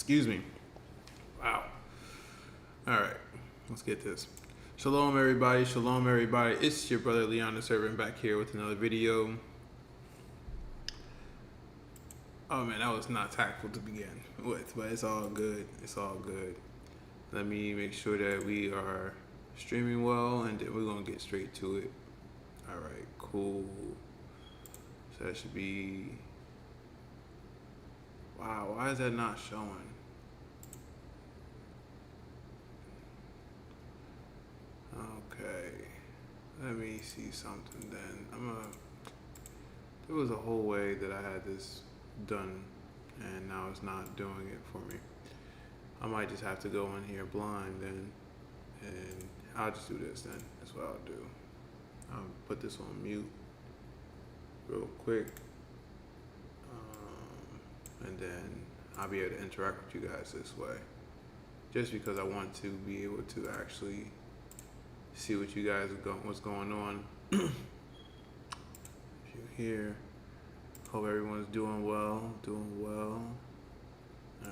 Excuse me. Wow. All right, let's get this. Shalom, everybody. Shalom, everybody. It's your brother Leon the Servant back here with another video. Oh man, that was not tactful to begin with, but it's all good. It's all good. Let me make sure that we are streaming well, and then we're gonna get straight to it. All right, cool. So that should be. Wow, why is that not showing? Okay, let me see something then. There was a whole way that I had this done, and now it's not doing it for me. I might just have to go in here blind then, and I'll just do this then. That's what I'll do. I'll put this on mute real quick, and then I'll be able to interact with you guys this way. Just because I want to be able to actually see what you guys what's going on. If you're here, hope everyone's doing well. All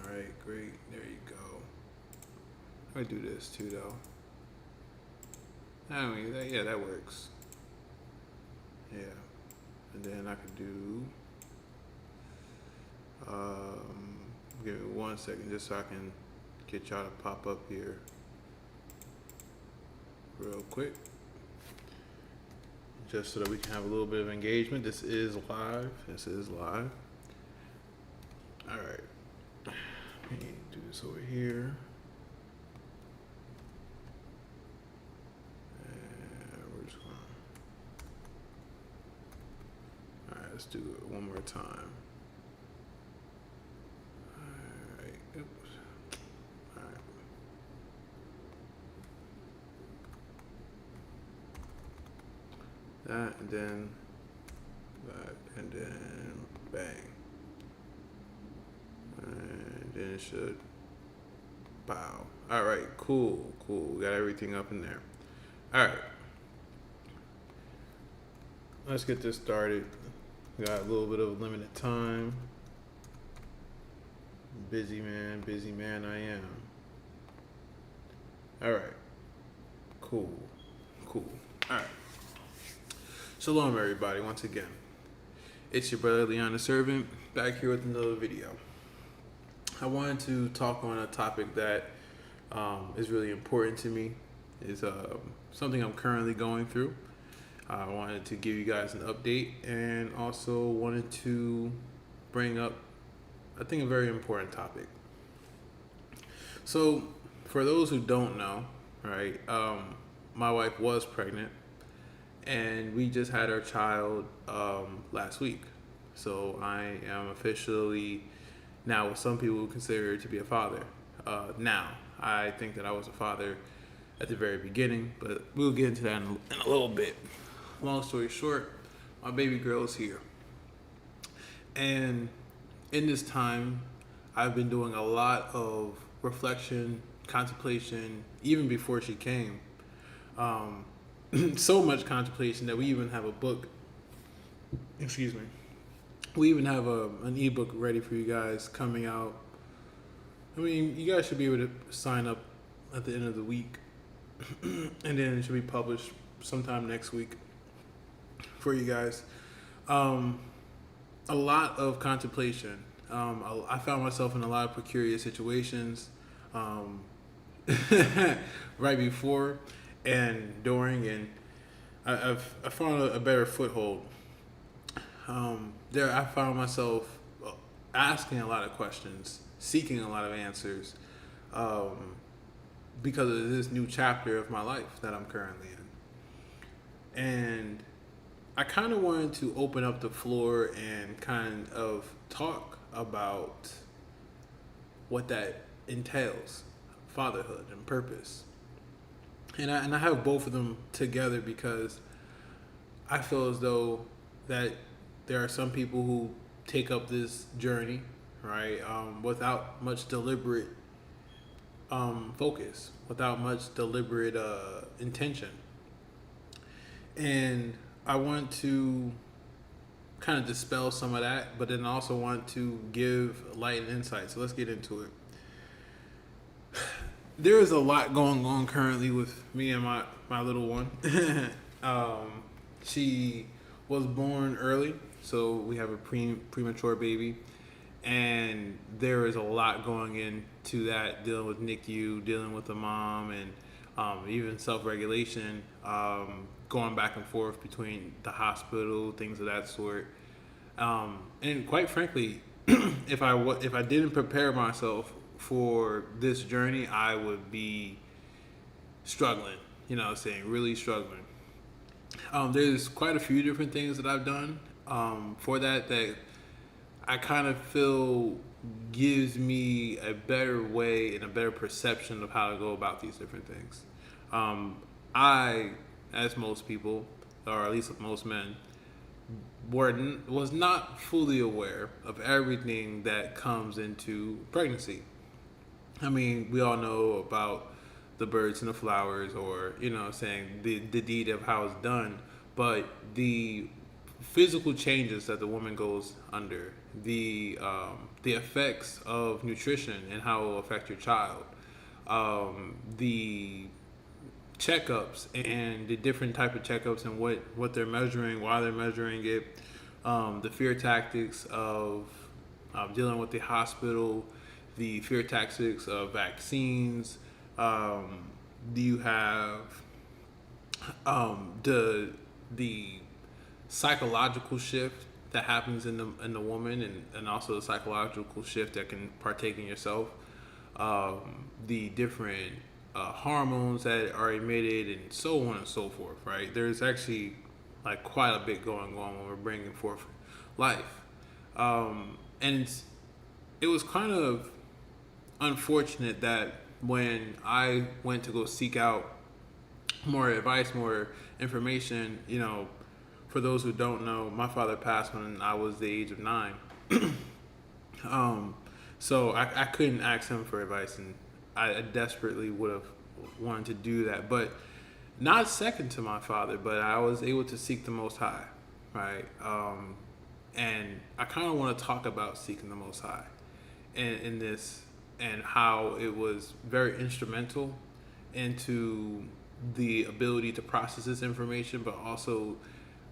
right, great. There you go. I'm gonna do this too, though. Yeah, that works. Yeah, and then I could do. Give me 1 second, just so I can get y'all to pop up here real quick, just so that we can have a little bit of engagement. This is live. All right, let me do this over here, and we're just gonna. All right, let's do it one more time. All right, oops. All right. That, and then that, and then bang. And then it should bow. All right, cool. We got everything up in there. All right. Let's get this started. We got a little bit of limited time. Busy man I am. All right. Cool. All right. Shalom, everybody, once again. It's your brother Leon the Servant back here with another video. I wanted to talk on a topic that is really important to me. It's something I'm currently going through. I wanted to give you guys an update, and also wanted to bring up, I think, a very important topic. So, for those who don't know, right, my wife was pregnant, and we just had our child last week. So I am officially now what some people would consider to be a father. Now, I think that I was a father at the very beginning, but we'll get into that in a little bit. Long story short, my baby girl is here. And in this time, I've been doing a lot of reflection, contemplation, even before she came. So much contemplation that we even have a book. Excuse me. We even have an ebook ready for you guys coming out. I mean, you guys should be able to sign up at the end of the week, and then it should be published sometime next week for you guys. A lot of contemplation. I found myself in a lot of precarious situations right before and during, and I found a better foothold. There, I found myself asking a lot of questions, seeking a lot of answers, because of this new chapter of my life that I'm currently in. And I kind of wanted to open up the floor and kind of talk about what that entails, fatherhood and purpose. And I have both of them together because I feel as though that there are some people who take up this journey, right, without much deliberate focus, without much deliberate intention. And I want to kind of dispel some of that, but then also want to give light and insight. So let's get into it. There is a lot going on currently with me and my little one. um, she was born early, so we have a premature baby, and there is a lot going into that, dealing with NICU, dealing with the mom, and even self-regulation, going back and forth between the hospital, things of that sort. And quite frankly, if I didn't prepare myself for this journey, I would be struggling. You know what I'm saying? Really struggling. There's quite a few different things that I've done for that I kind of feel gives me a better way and a better perception of how to go about these different things. Um, I, as most people, or at least most men, was not fully aware of everything that comes into pregnancy. I mean, we all know about the birds and the flowers, or you know what I'm saying, the deed of how it's done, but the physical changes that the woman goes under, the effects of nutrition and how it will affect your child, the checkups and the different type of checkups and what they're measuring, why they're measuring it, the fear tactics of dealing with the hospital, the fear tactics of vaccines. Do you have the psychological shift that happens in the woman, and also the psychological shift that can partake in yourself, the different hormones that are emitted, and so on and so forth, right? There's actually like quite a bit going on when we're bringing forth life. And it was kind of unfortunate that when I went to go seek out more advice, more information, you know, for those who don't know, my father passed when I was the age of 9. um, so I couldn't ask him for advice, and I desperately would have wanted to do that, but not second to my father, but I was able to seek the Most High, right? And I kind of want to talk about seeking the Most High in this, and how it was very instrumental into the ability to process this information, but also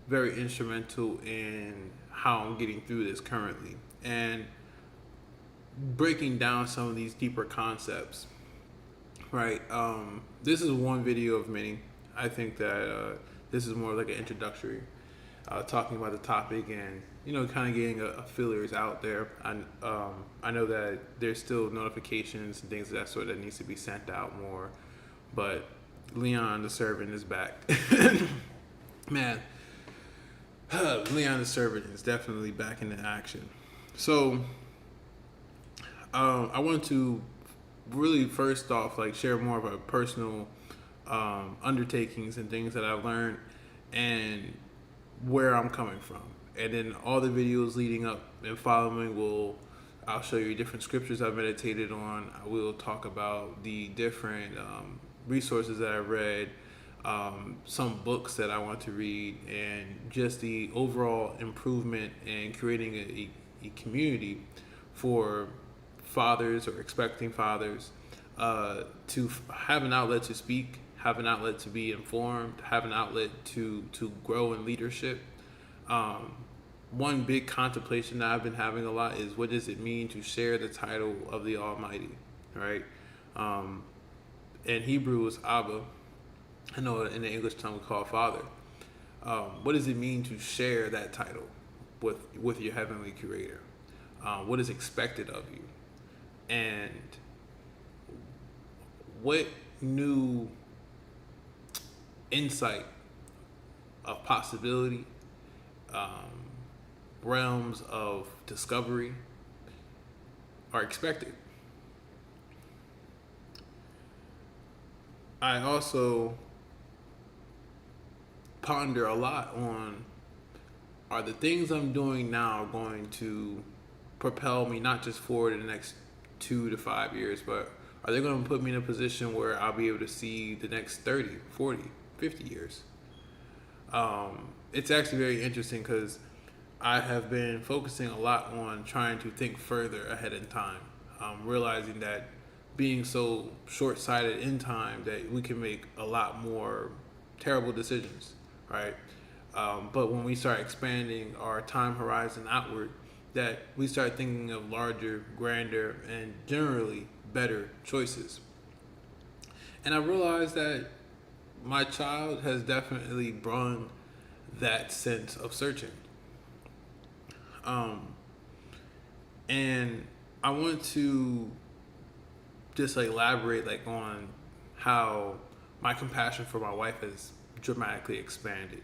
very instrumental in how I'm getting through this currently, and breaking down some of these deeper concepts, right? This is one video of many. I think that this is more like an introductory, talking about the topic, and you know, kind of getting a feelers out there. I know that there's still notifications and things of that sort that needs to be sent out more, but Leon the servant is back. Man, Leon the servant is definitely back into action. So I want to really first off like share more of our personal undertakings and things that I've learned and where I'm coming from. And then all the videos leading up and following I'll show you different scriptures I've meditated on. I will talk about the different resources that I read, some books that I want to read, and just the overall improvement in creating a community for fathers or expecting fathers to have an outlet to speak, have an outlet to be informed, have an outlet to grow in leadership. One big contemplation that I've been having a lot is, what does it mean to share the title of the Almighty, right? In Hebrew is Abba. I know in the English tongue we call Father. What does it mean to share that title with your heavenly Creator? What is expected of you? And what new insight of possibility, realms of discovery are expected? I also ponder a lot on, are the things I'm doing now going to propel me not just forward in the next 2 to 5 years, but are they going to put me in a position where I'll be able to see the next 30, 40, 50 years? It's actually very interesting because I have been focusing a lot on trying to think further ahead in time, realizing that being so short-sighted in time that we can make a lot more terrible decisions, right? But when we start expanding our time horizon outward, that we start thinking of larger, grander, and generally better choices. And I realized that my child has definitely brought that sense of searching. Um, and I want to just like elaborate like on how my compassion for my wife has dramatically expanded.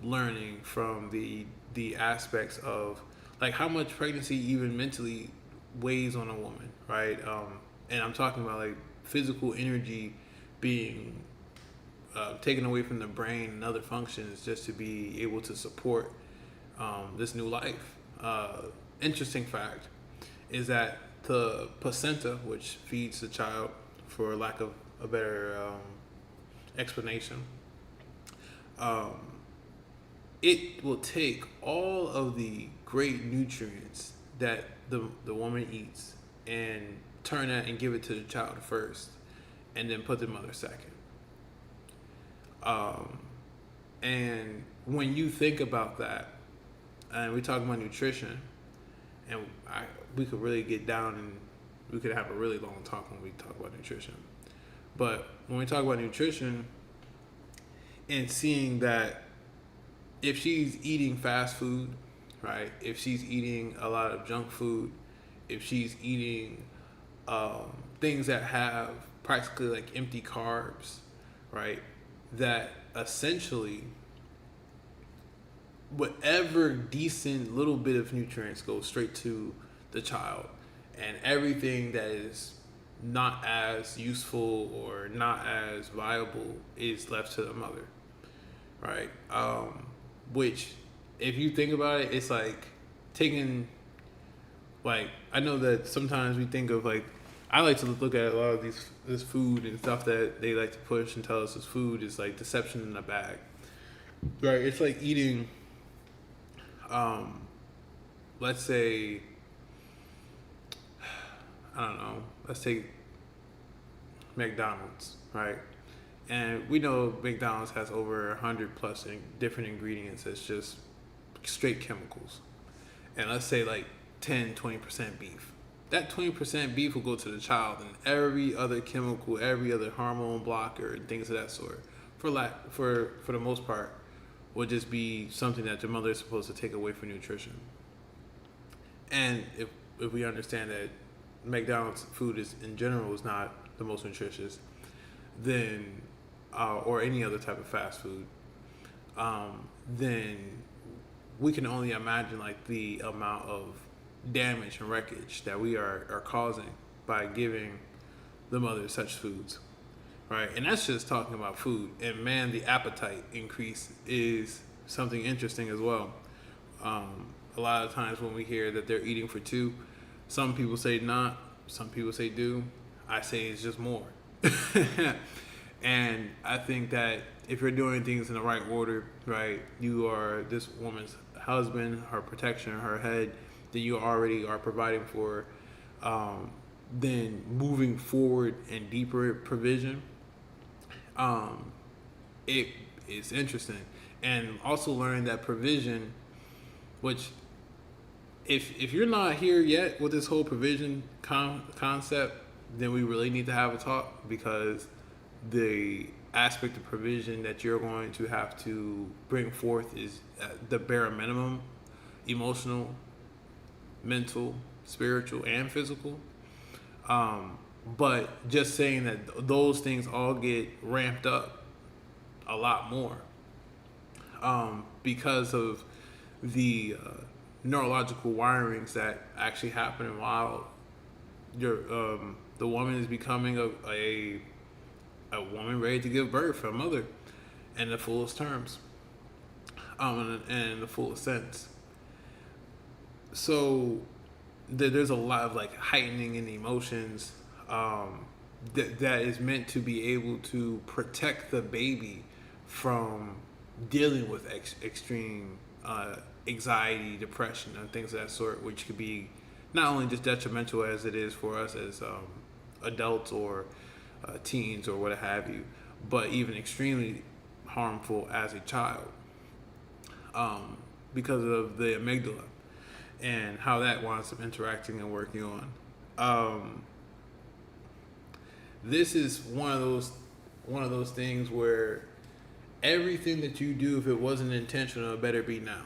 Learning from the aspects of like how much pregnancy even mentally weighs on a woman, right? And I'm talking about like physical energy being taken away from the brain and other functions just to be able to support this new life. Interesting fact is that the placenta, which feeds the child, for lack of a better explanation, um, it will take all of the great nutrients that the woman eats and turn that and give it to the child first, and then put the mother second. Um, and when you think about that, and we talk about nutrition, and we could really get down and we could have a really long talk when we talk about nutrition. But when we talk about nutrition and seeing that if she's eating fast food, right? If she's eating a lot of junk food, if she's eating things that have practically like empty carbs, right? That essentially whatever decent little bit of nutrients goes straight to the child, and everything that is not as useful or not as viable is left to the mother, right? Which, if you think about it, it's like taking, like, I know that sometimes we think of like, I like to look at a lot of this food and stuff that they like to push and tell us is food is like deception in a bag, right? It's like eating, let's say, I don't know, let's take McDonald's, right? And we know McDonald's has over 100 plus different ingredients that's just straight chemicals. And let's say like 10-20% beef. That 20% beef will go to the child, and every other chemical, every other hormone blocker, and things of that sort, for the most part, will just be something that the mother is supposed to take away for nutrition. And if we understand that McDonald's food is in general is not the most nutritious, then or any other type of fast food, then we can only imagine like the amount of damage and wreckage that we are causing by giving the mother such foods, right? And that's just talking about food. And man, the appetite increase is something interesting as well. A lot of times when we hear that they're eating for two, some people say not, some people say do. I say it's just more. And I think that if you're doing things in the right order, right, you are this woman's husband, her protection, her head, that you already are providing for, then moving forward and deeper provision, it is interesting. And also learning that provision, which if you're not here yet with this whole provision concept, then we really need to have a talk, because the aspect of provision that you're going to have to bring forth is the bare minimum: emotional, mental, spiritual, and physical. But just saying that those things all get ramped up a lot more because of the neurological wirings that actually happen while the woman is becoming a woman ready to give birth, a mother, in the fullest terms, and in the fullest sense. So there's a lot of like heightening in the emotions that is meant to be able to protect the baby from dealing with extreme anxiety, depression, and things of that sort, which could be not only just detrimental as it is for us as adults or teens or what have you, but even extremely harmful as a child, because of the amygdala and how that winds up interacting and working on. This is one of those things where everything that you do, if it wasn't intentional, it better be now.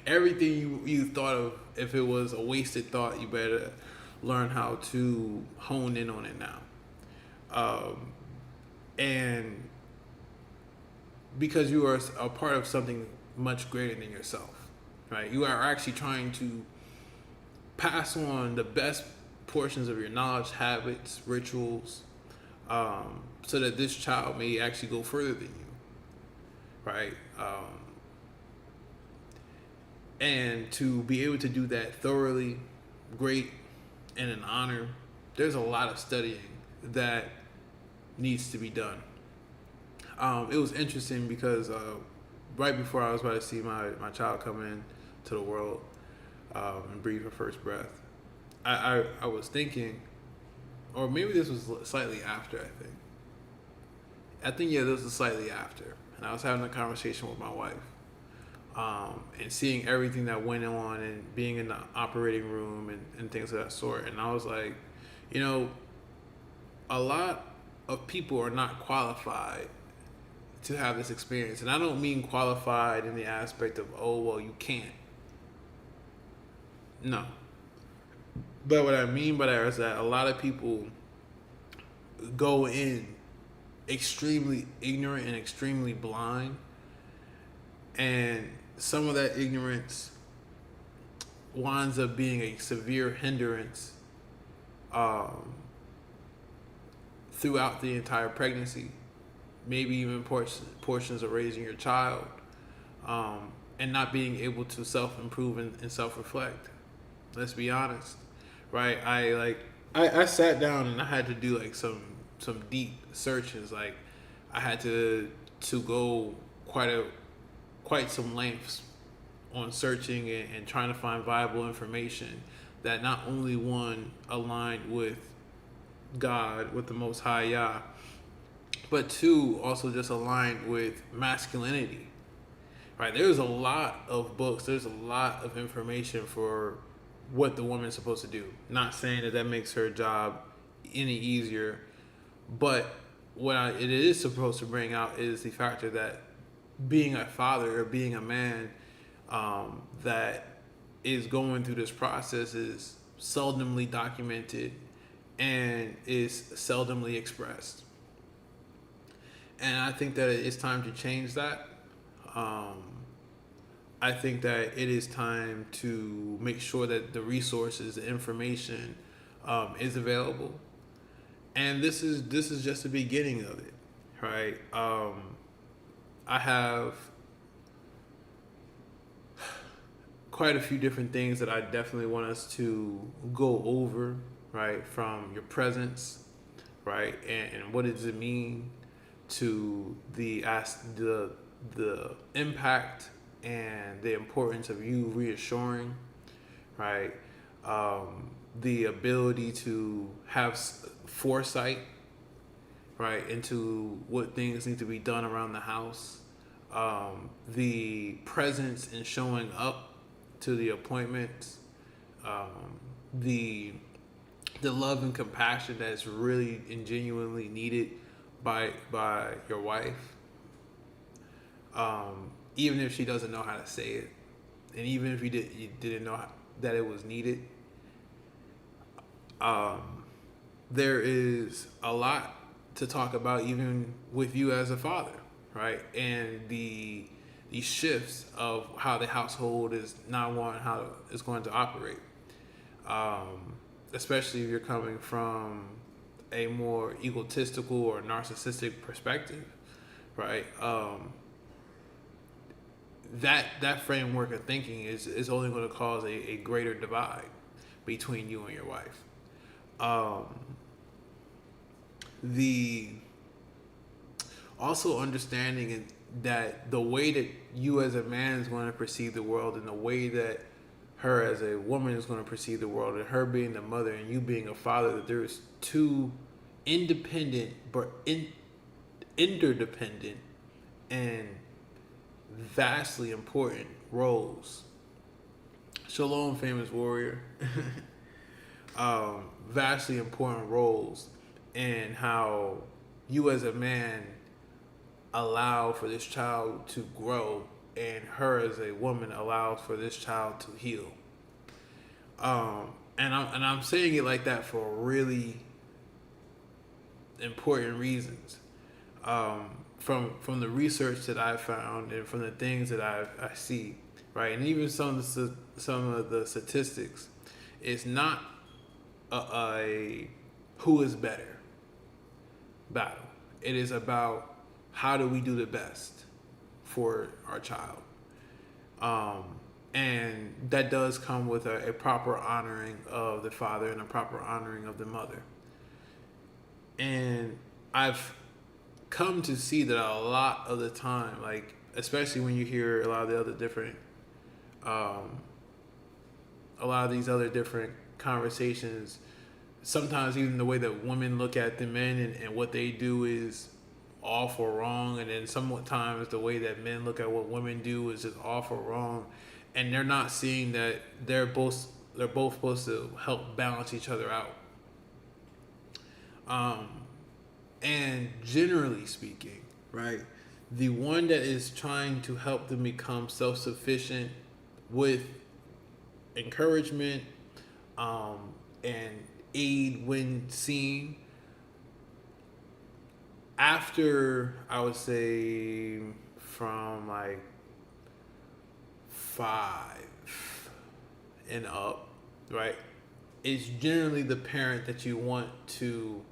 Everything you thought of, if it was a wasted thought, you better learn how to hone in on it now. And because you are a part of something much greater than yourself, right? You are actually trying to pass on the best portions of your knowledge, habits, rituals, so that this child may actually go further than you, right? And to be able to do that thoroughly, great, and an honor, there's a lot of studying that needs to be done. It was interesting because right before I was about to see my child come in to the world and breathe her first breath, I was thinking, or maybe this was slightly after, yeah, this was slightly after. And I was having a conversation with my wife, and seeing everything that went on and being in the operating room and things of that sort. And I was like, a lot of people are not qualified to have this experience. And I don't mean qualified in the aspect of, oh, well, you can't. No. But what I mean by that is that a lot of people go in extremely ignorant and extremely blind, and some of that ignorance winds up being a severe hindrance throughout the entire pregnancy, maybe even portions of raising your child, and not being able to self-improve and self-reflect. Let's be honest, right? I sat down and I had to do like some deep searches. Like I had to go quite some lengths on searching and trying to find viable information that not only one aligned with God, with the Most High Yah, but two also just aligned with masculinity. Right? There's a lot of books. There's a lot of information for what the woman's supposed to do. Not saying that makes her job any easier, but what it is supposed to bring out is the factor that being a father or being a man that is going through this process is seldomly documented and is seldomly expressed. And I think that it's time to change that. I think that it is time to make sure that the resources, the information is available. And this is just the beginning of it, right? I have quite a few different things that I definitely want us to go over, right? From your presence, right? And what does it mean to the impact and the importance of you reassuring, right? The ability to have foresight, right, into what things need to be done around the house. The presence in showing up to the appointments. The love and compassion that's really and genuinely needed by your wife. Even if she doesn't know how to say it, and even if you didn't know that it was needed, there is a lot to talk about, even with you as a father, right? And the shifts of how the household is now how it's going to operate, especially if you're coming from a more egotistical or narcissistic perspective, right? That framework of thinking is only going to cause a greater divide between you and your wife. The also understanding that the way that you as a man is going to perceive the world and the way that her as a woman is going to perceive the world, and her being the mother and you being a father, that there's two independent but interdependent and vastly important roles. Shalom, famous warrior. Vastly important roles, and how you as a man allow for this child to grow, and her as a woman allows for this child to heal. And I'm saying it like that for really important reasons. From the research that I found and from the things that I see, right, and even some of the statistics, it's not a who is better battle. It is about how do we do the best for our child. And that does come with a proper honoring of the father and a proper honoring of the mother. And I've come to see that a lot of the time, like, especially when you hear a lot of the other different, a lot of these other different conversations, sometimes even the way that women look at the men and what they do is awful wrong, and then sometimes the way that men look at what women do is just awful wrong, and they're not seeing that they're both supposed to help balance each other out. And generally speaking, right, the one that is trying to help them become self-sufficient with encouragement, and aid when seen, after, I would say, from like 5 and up, right, it's generally the parent that you want to,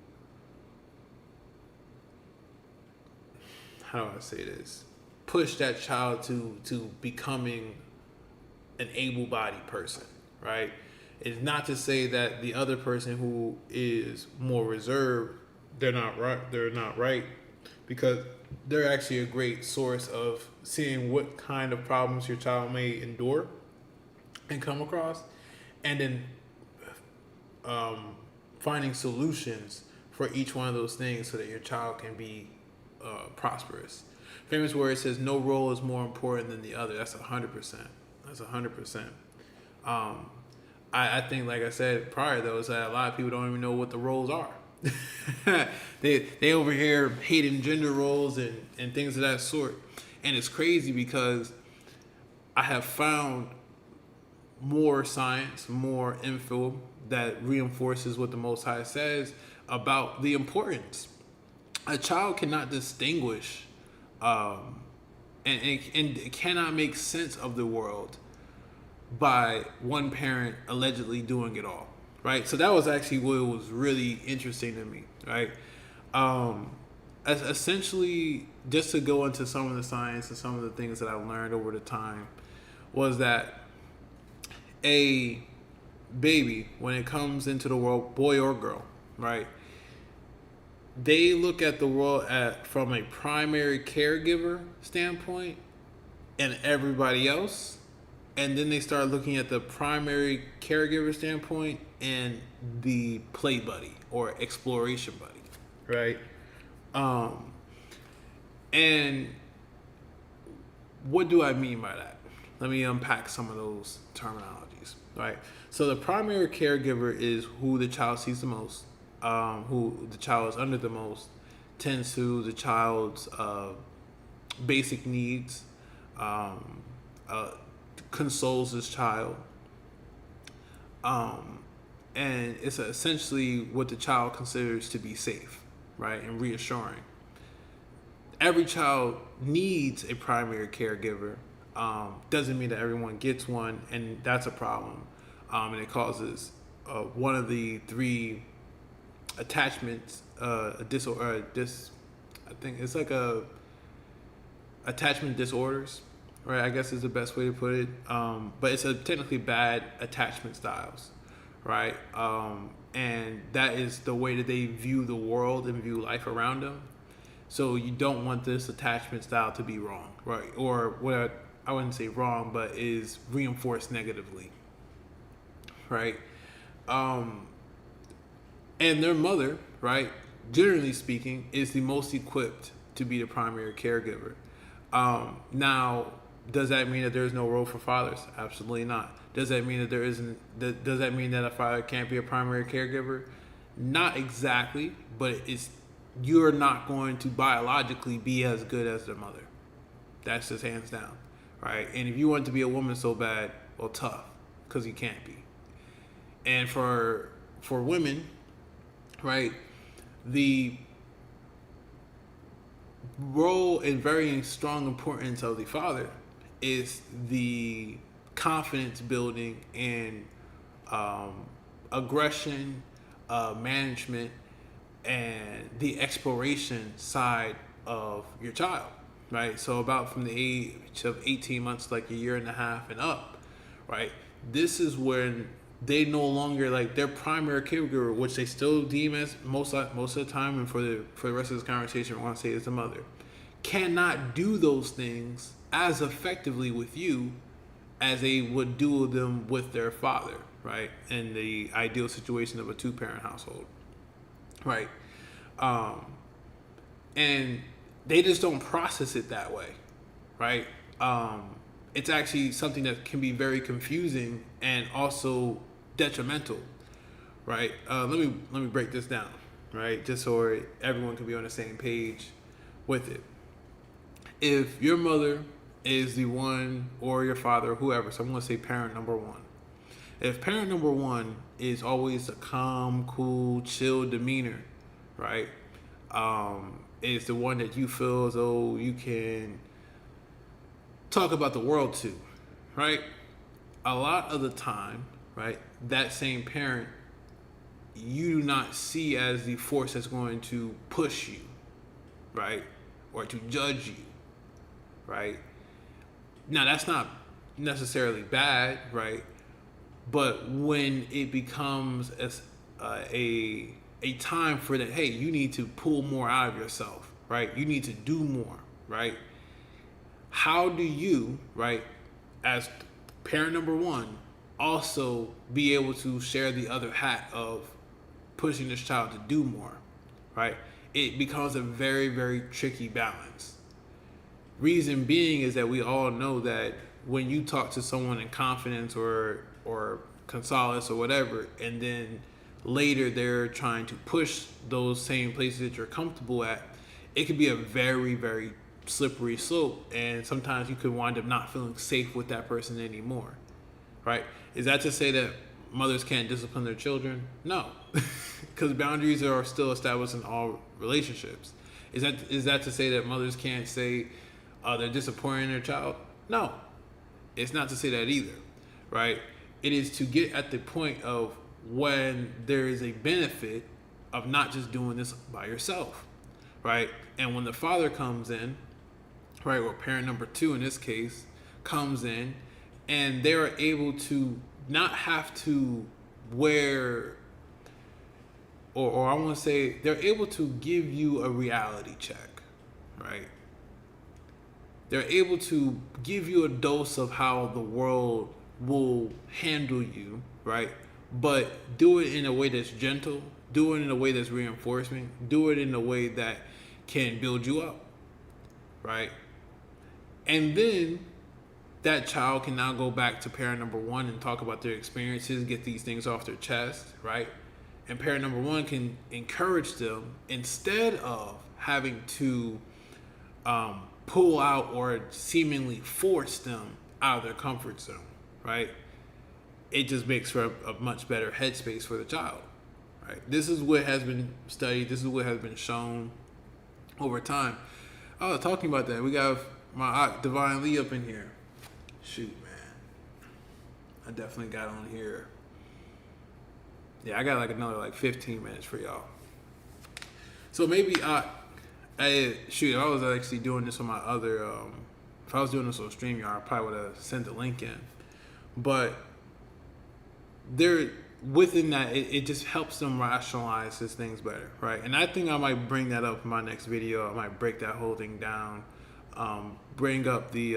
how do I say this, push that child to becoming an able-bodied person, right? It's not to say that the other person who is more reserved, they're not right, because they're actually a great source of seeing what kind of problems your child may endure and come across, and then finding solutions for each one of those things so that your child can be prosperous. Famous word says no role is more important than the other. That's 100%. That's 100%. I think, like I said prior, though, is that a lot of people don't even know what the roles are. they over here hating gender roles and things of that sort. And it's crazy because I have found more science, more info that reinforces what the Most High says about the importance. A child cannot distinguish and cannot make sense of the world by one parent allegedly doing it all, right? So that was actually what was really interesting to me, right? Essentially, just to go into some of the science and some of the things that I've learned over the time, was that a baby, when it comes into the world, boy or girl, right, they look at the world from a primary caregiver standpoint and everybody else, and then they start looking at the primary caregiver standpoint and the play buddy or exploration buddy, right? And what do I mean by that? Let me unpack some of those terminologies, right? So the primary caregiver is who the child sees the most, who the child is under the most, tends to the child's basic needs, consoles his child, and it's essentially what the child considers to be safe, right, and reassuring. Every child needs a primary caregiver. Doesn't mean that everyone gets one, and that's a problem. And it causes one of the 3 attachments, I think it's like attachment disorders, right? I guess is the best way to put it. But it's technically bad attachment styles, right? And that is the way that they view the world and view life around them. So you don't want this attachment style to be wrong, right? Or what I wouldn't say wrong, but is reinforced negatively, right? And their mother, right, generally speaking, is the most equipped to be the primary caregiver. Now, does that mean that there's no role for fathers? Absolutely not. Does that mean that there isn't? Does that mean that a father can't be a primary caregiver? Not exactly, but it's you're not going to biologically be as good as their mother. That's just hands down, right? And if you want to be a woman so bad, well, tough, because you can't be. And for women, right, the role and very strong importance of the father is the confidence building and aggression, management, and the exploration side of your child, right? So about from the age of 18 months, like a year and a half and up, right? This is when they no longer like their primary caregiver, which they still deem as most of the time, and for the rest of this conversation, I want to say is the mother, cannot do those things as effectively with you as they would do them with their father, right? In the ideal situation of a 2-parent household, right? And they just don't process it that way, right? It's actually something that can be very confusing and also detrimental, right? Let me break this down, right? Just so everyone can be on the same page with it. If your mother is the one, or your father, or whoever, so I'm going to say parent number one. If parent number one is always a calm, cool, chill demeanor, right? Is the one that you feel as though you can talk about the world to, right? A lot of the time, right, that same parent you do not see as the force that's going to push you, right? Or to judge you, right? Now, that's not necessarily bad, right? But when it becomes a time for that, hey, you need to pull more out of yourself, right? You need to do more, right? How do you, right, as parent number one, also be able to share the other hat of pushing this child to do more, right? It becomes a very, very tricky balance. Reason being is that we all know that when you talk to someone in confidence or solace or whatever, and then later they're trying to push those same places that you're comfortable at, it could be a very, very slippery slope, and sometimes you could wind up not feeling safe with that person anymore, right? Is that to say that mothers can't discipline their children? No, because boundaries are still established in all relationships. Is that to say that mothers can't say they're disappointing their child? No, it's not to say that either, right? It is to get at the point of when there is a benefit of not just doing this by yourself, right? And when the father comes in, right, or parent number two in this case, comes in, and they're able to not have to wear, or I want to say, they're able to give you a reality check, right? They're able to give you a dose of how the world will handle you, right? But do it in a way that's gentle, do it in a way that's reinforcing, do it in a way that can build you up, right? And then that child can now go back to parent number one and talk about their experiences, get these things off their chest, right? And parent number one can encourage them instead of having to pull out or seemingly force them out of their comfort zone, right? It just makes for a much better headspace for the child, right? This is what has been studied. This is what has been shown over time. Oh, talking about that, we got my Divine Lee up in here. Shoot, man. I definitely got on here. Yeah, I got like another 15 minutes for y'all. So maybe if I was actually doing this on my other, if I was doing this on StreamYard, I probably would have sent the link in. But within that, it just helps them rationalize these things better, right? And I think I might bring that up in my next video. I might break that whole thing down, bring up the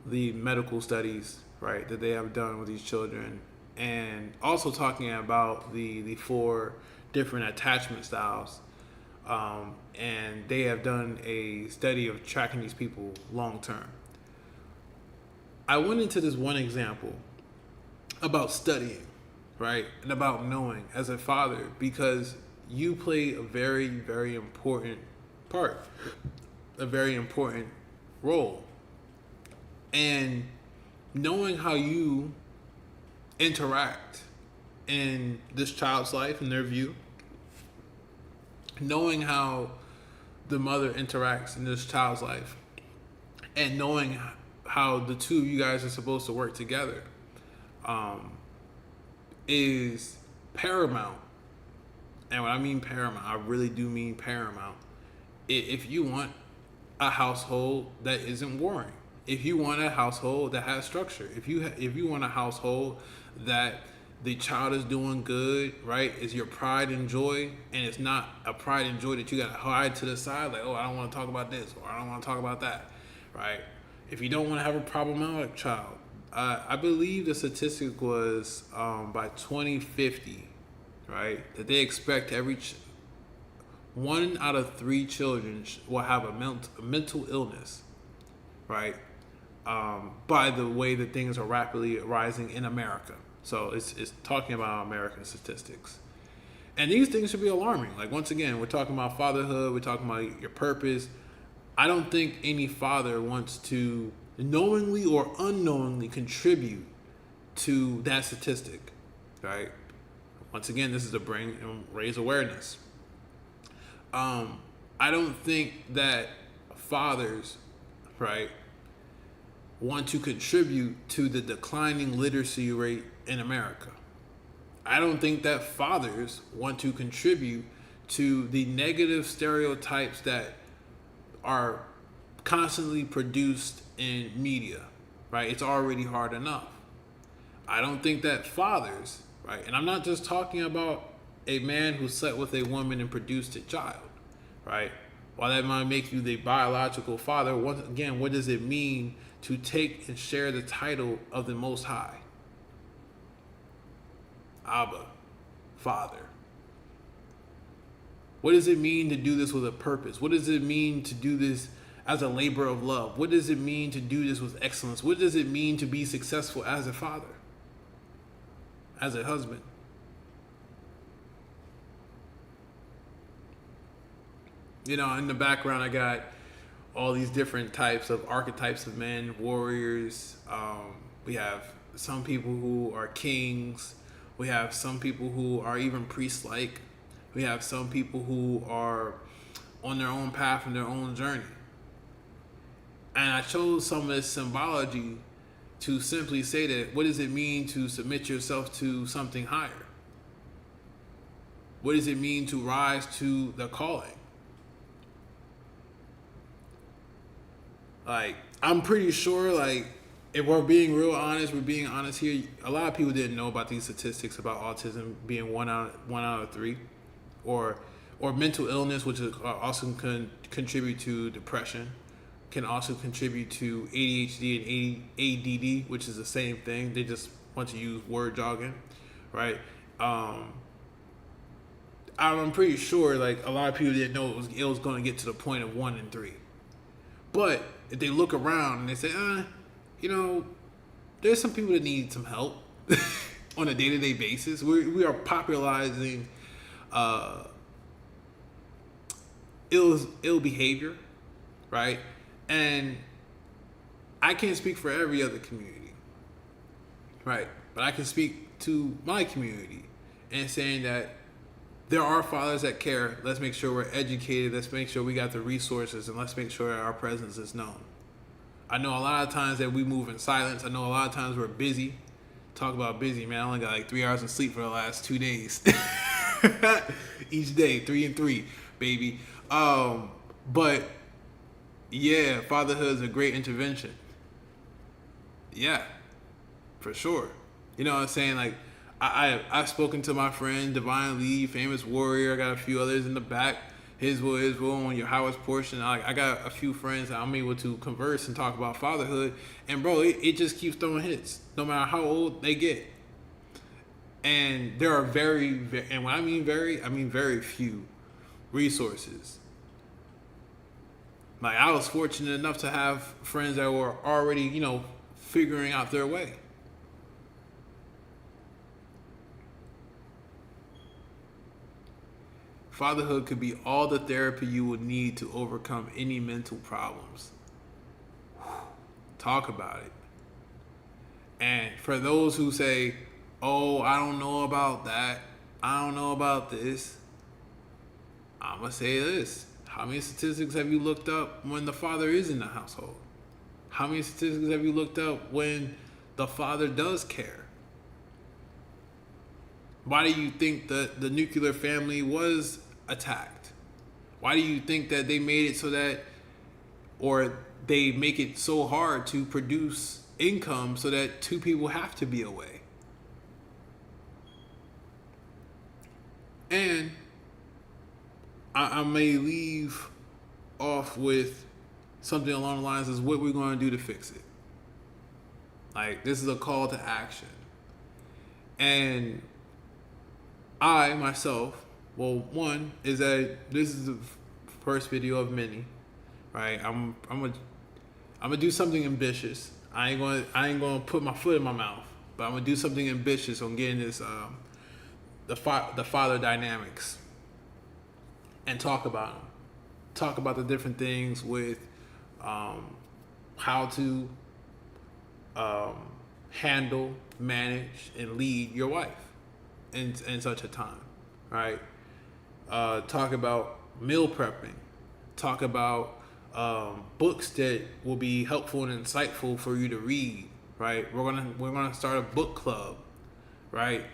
medical studies, right, that they have done with these children, and also talking about the four different attachment styles. And they have done a study of tracking these people long term. I went into this one example about studying, right, and about knowing as a father, because you play a very, very important part, a very important role. And knowing how you interact in this child's life, in their view, knowing how the mother interacts in this child's life, and knowing how the two of you guys are supposed to work together, is paramount. And when I mean paramount, I really do mean paramount. If you want a household that isn't warring, if you want a household that has structure, if you want a household that the child is doing good, right, is your pride and joy, and it's not a pride and joy that you got to hide to the side, like, oh, I don't want to talk about this, or I don't want to talk about that, right? If you don't want to have a problematic child, I believe the statistic was by 2050, right, that they expect one out of three children will have a mental illness, right, by the way that things are rapidly rising in America. So it's talking about American statistics. And these things should be alarming. Like, once again, we're talking about fatherhood, we're talking about your purpose. I don't think any father wants to knowingly or unknowingly contribute to that statistic, right? Once again, this is to bring and raise awareness. I don't think that fathers, right, want to contribute to the declining literacy rate in America. I don't think that fathers want to contribute to the negative stereotypes that are constantly produced in media, right? It's already hard enough. I don't think that fathers, right, and I'm not just talking about a man who slept with a woman and produced a child, right? While that might make you the biological father, once again, what does it mean to take and share the title of the Most High? Abba, Father. What does it mean to do this with a purpose? What does it mean to do this as a labor of love? What does it mean to do this with excellence? What does it mean to be successful as a father, as a husband? You know, in the background, I got all these different types of archetypes of men, warriors. We have some people who are kings. We have some people who are even priest-like. We have some people who are on their own path and their own journey. And I chose some of this symbology to simply say that, what does it mean to submit yourself to something higher? What does it mean to rise to the calling? Like, I'm pretty sure, like, if we're being real honest, we're being honest here, a lot of people didn't know about these statistics about autism being one out of three, or mental illness, which also can contribute to depression, can also contribute to ADHD and ADD, which is the same thing. They just want to use word jargon, right? I'm pretty sure, like, a lot of people didn't know it was going to get to the point of 1 in 3. But if they look around and they say, you know, there's some people that need some help on a day-to-day basis. We are popularizing ill behavior, right? And I can't speak for every other community, right? But I can speak to my community and saying that there are fathers that care. Let's make sure we're educated. Let's make sure we got the resources, and let's make sure our presence is known. I know a lot of times that we move in silence. I know a lot of times we're busy. Talk about busy, man. I only got like 3 hours of sleep for the last 2 days. Each day, 3 and 3, baby. But yeah, fatherhood is a great intervention. Yeah, for sure. You know what I'm saying? Like, I've spoken to my friend Divine Lee, famous warrior. I got a few others in the back. His will on your highest portion. I got a few friends that I'm able to converse and talk about fatherhood, and bro, it just keeps throwing hits, no matter how old they get. And there are and when I mean very few resources. Like, I was fortunate enough to have friends that were already, figuring out their way. Fatherhood could be all the therapy you would need to overcome any mental problems. Talk about it. And for those who say, oh, I don't know about that, I don't know about this, I'm going to say this. How many statistics have you looked up when the father is in the household? How many statistics have you looked up when the father does care? Why do you think that the nuclear family was attacked? Why do you think that they made it so that, or they make it so hard to produce income so that two people have to be away? And I may leave off with something along the lines of what we're going to do to fix it. Like, this is a call to action. And I, myself, well, one is that this is the first video of many, right? I'm gonna do something ambitious. I ain't gonna put my foot in my mouth, but I'm gonna do something ambitious on getting this the father dynamics, and talk about them. Talk about the different things with how to handle, manage, and lead your wife in such a time, right? Talk about meal prepping. Talk about books that will be helpful and insightful for you to read, right? We're gonna start a book club, right?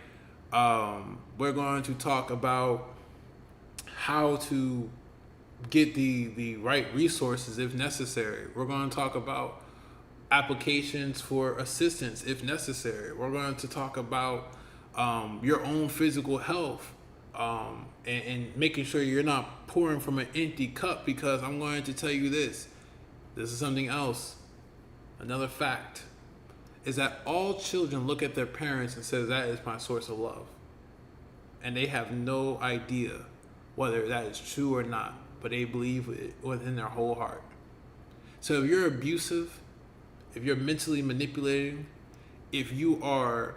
We're going to talk about how to get the right resources if necessary. We're going to talk about applications for assistance if necessary. We're going to talk about your own physical health, and making sure you're not pouring from an empty cup, because I'm going to tell you this is something else. Another fact is that all children look at their parents and says, that is my source of love. And they have no idea whether that is true or not, but they believe it within their whole heart. So if you're abusive, if you're mentally manipulating, if you are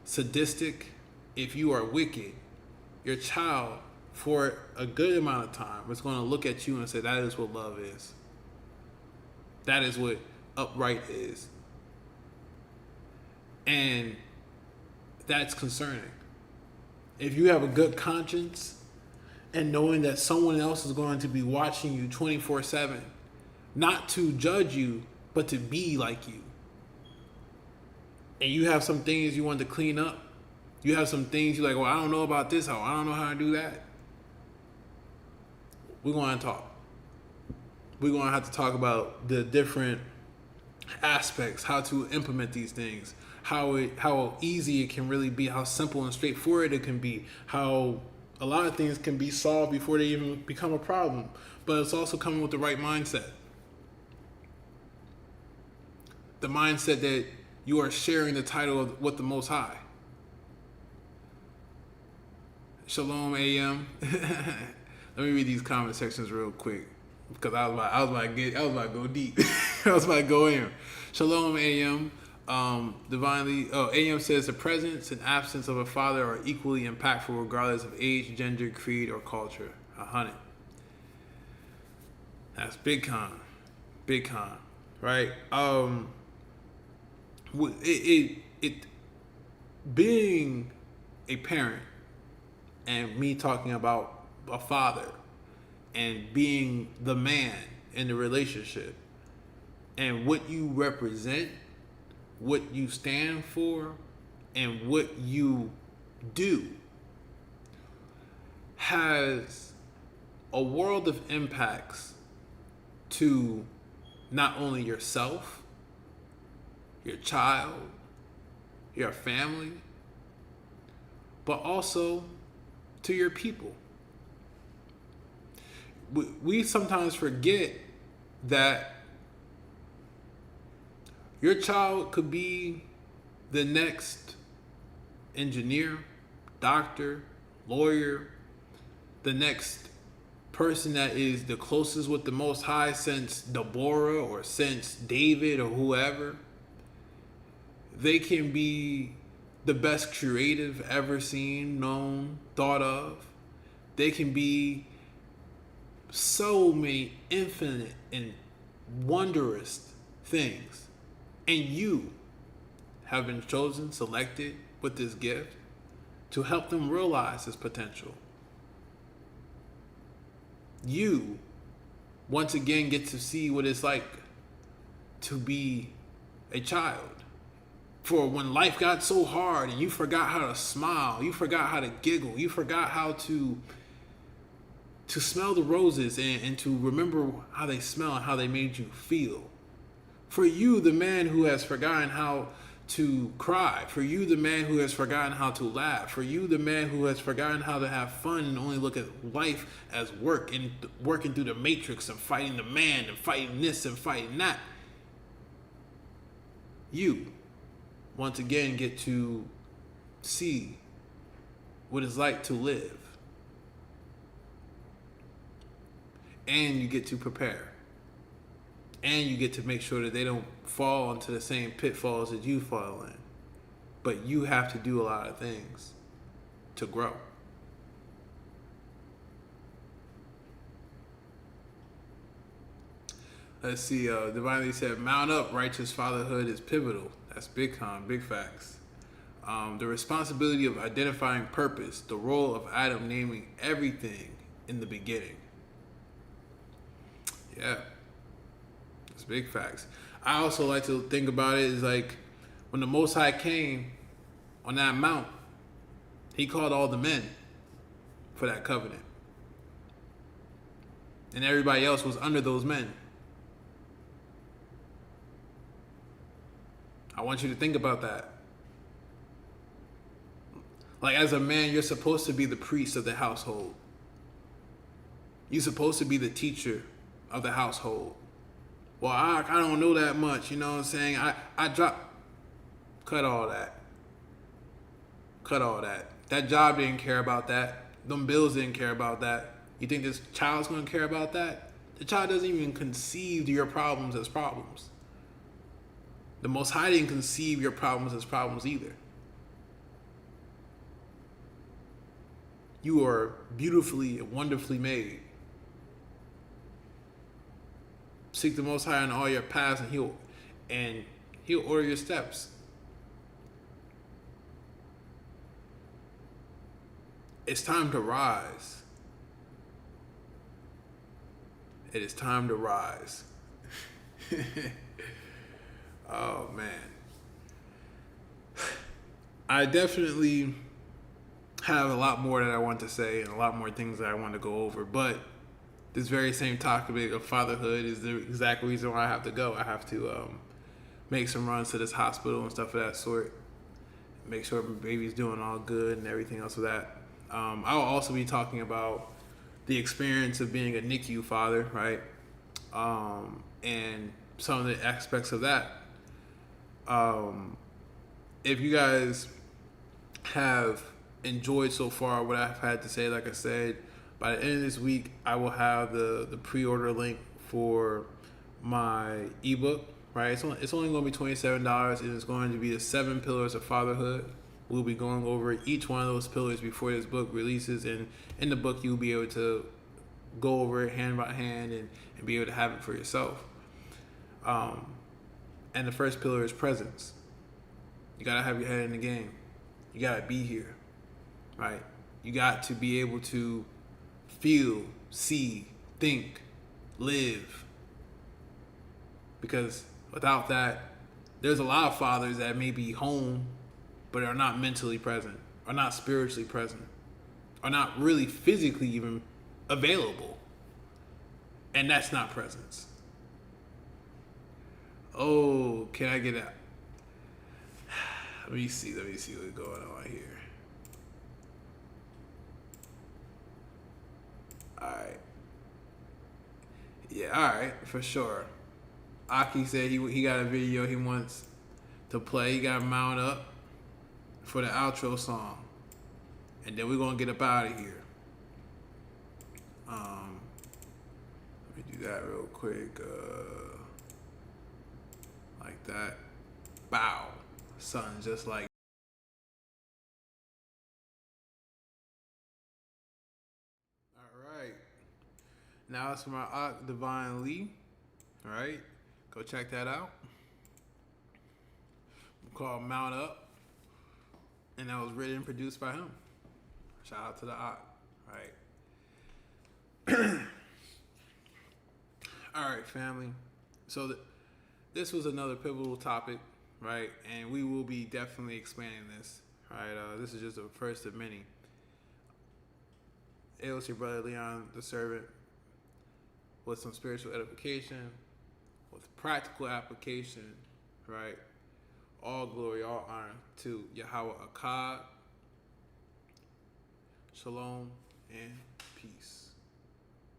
sadistic, if you are wicked, your child, for a good amount of time, is going to look at you and say, that is what love is. That is what upright is. And that's concerning. If you have a good conscience, and knowing that someone else is going to be watching you 24/7, not to judge you, but to be like you, and you have some things you want to clean up, you have some things you're like, well, I don't know about this, I don't know how to do that, we're going to talk. We're going to have to talk about the different aspects, how to implement these things, how easy it can really be, how simple and straightforward it can be, how a lot of things can be solved before they even become a problem. But it's also coming with the right mindset. The mindset that you are sharing the title with the Most High. Shalom AM. Let me read these comment sections real quick, because I was about to go deep. I was about to go in. Shalom AM. AM says the presence and absence of a father are equally impactful regardless of age, gender, creed, or culture. 100. That's big con, right? Being a parent, and me talking about a father, and being the man in the relationship, and what you represent, what you stand for, and what you do, has a world of impacts to not only yourself, your child, your family, but also to your people. we sometimes forget that your child could be the next engineer, doctor, lawyer, the next person that is the closest with the Most High since Deborah or since David or whoever. They can be the best creative ever seen, known, thought of. They can be so many infinite and wondrous things. And you have been chosen, selected with this gift to help them realize this potential. You, once again, get to see what it's like to be a child. For when life got so hard and you forgot how to smile, you forgot how to giggle, you forgot how to smell the roses and to remember how they smell and how they made you feel. For you, the man who has forgotten how to cry. For you, the man who has forgotten how to laugh. For you, the man who has forgotten how to have fun and only look at life as work and working through the matrix and fighting the man and fighting this and fighting that. You, once again, get to see what it's like to live. And you get to prepare. And you get to make sure that they don't fall into the same pitfalls that you fall in. But you have to do a lot of things to grow. Let's see, Divinely said, mount up, righteous fatherhood is pivotal. That's big time, big facts. The responsibility of identifying purpose, the role of Adam naming everything in the beginning. Yeah, it's big facts. I also like to think about it as like when the Most High came on that mount, he called all the men for that covenant. And everybody else was under those men. I want you to think about that. Like as a man, you're supposed to be the priest of the household. You're supposed to be the teacher of the household. Well, I don't know that much, you know what I'm saying? I drop. Cut all that. Cut all that. That job didn't care about that. Them bills didn't care about that. You think this child's gonna care about that? The child doesn't even conceive your problems as problems. The Most High didn't conceive your problems as problems either. You are beautifully and wonderfully made. Seek the Most High in all your paths, and He'll order your steps. It's time to rise. It is time to rise. Oh man, I definitely have a lot more that I want to say and a lot more things that I want to go over, but this very same topic of fatherhood is the exact reason why I have to go. I have to make some runs to this hospital and stuff of that sort. Make sure my baby's doing all good and everything else of that. I'll also be talking about the experience of being a NICU father, right? And some of the aspects of that. If you guys have enjoyed so far what I've had to say, like I said, by the end of this week, I will have the pre-order link for my ebook, right? It's only going to be $27, and it's going to be the 7 pillars of fatherhood. We'll be going over each one of those pillars before this book releases, and in the book, you'll be able to go over it hand by hand and be able to have it for yourself. And the first pillar is presence. You got to have your head in the game. You got to be here, right? You got to be able to feel, see, think, live. Because without that, there's a lot of fathers that may be home, but are not mentally present, are not spiritually present, are not really physically even available. And that's not presence. Oh, can I get that? Let me see what's going on here. All right. Yeah, all right, for sure. Aki said he got a video he wants to play. He got to mount up for the outro song, and then we're gonna get up out of here. Let me do that real quick, like that. Bow, something just like. All right, now it's from our Divine Lee. All right, go check that out. Called Mount Up, and that was written and produced by him. Shout out to the Ock. Right. All right, family. So this was another pivotal topic, right? And we will be definitely expanding this, right? This is just the first of many. It was your brother Leon, the servant, with some spiritual edification, with practical application, right? All glory, all honor to Yahweh Akkad. Shalom and